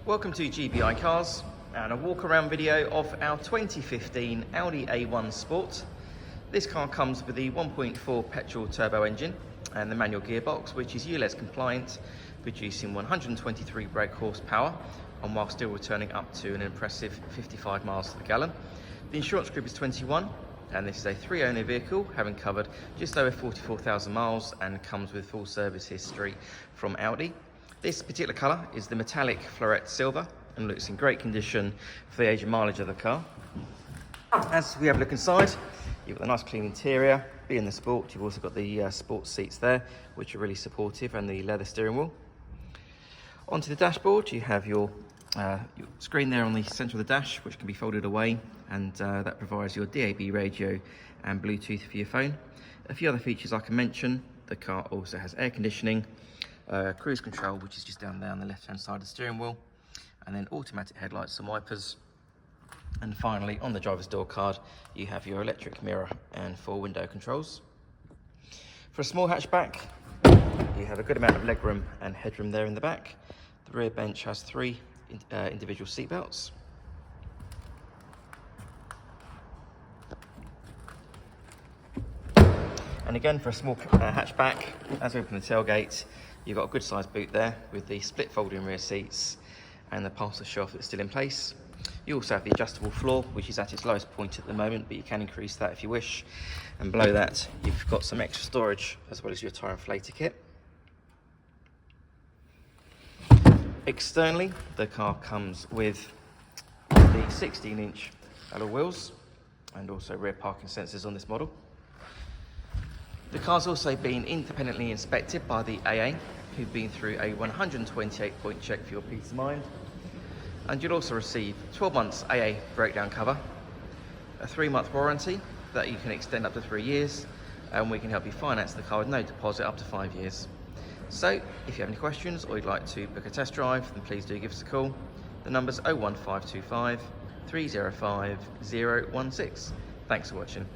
Welcome to GBI Cars and a walk around video of our 2015 Audi A1 Sport. This car comes with the 1.4 petrol turbo engine and the manual gearbox, which is ULEZ compliant, producing 123 brake horsepower and while still returning up to an impressive 55 miles to the gallon. The insurance group is 21 and this is a 3-owner vehicle, having covered just over 44,000 miles and comes with full service history from Audi. This particular colour is the Metallic Floret Silver and looks in great condition for the age and mileage of the car. As we have a look inside, you've got a nice clean interior. Being the Sport, you've also got the sports seats there, which are really supportive, and the leather steering wheel. Onto the dashboard, you have your screen there on the centre of the dash, which can be folded away, and that provides your DAB radio and Bluetooth for your phone. A few other features I can mention: the car also has air conditioning, cruise control, which is just down there on the left hand side of the steering wheel, and then automatic headlights and wipers. And finally, on the driver's door card, you have your electric mirror and 4 window controls. For a small hatchback, you have a good amount of legroom and headroom there in the back. The rear bench has 3 individual seat belts. And again, for a small hatchback, as we open the tailgate, you've got a good sized boot there with the split folding rear seats and the parcel shelf that's still in place. You also have the adjustable floor, which is at its lowest point at the moment, but you can increase that if you wish. And below that, you've got some extra storage as well as your tyre inflator kit. Externally, the car comes with the 16-inch alloy wheels and also rear parking sensors on this model. The car's also been independently inspected by the AA, who've been through a 128-point check for your peace of mind. And you'll also receive 12 months AA breakdown cover, a 3-month warranty that you can extend up to 3 years, and we can help you finance the car with no deposit up to 5 years. So, if you have any questions or you'd like to book a test drive, then please do give us a call. The number's 01525 305 016. Thanks for watching.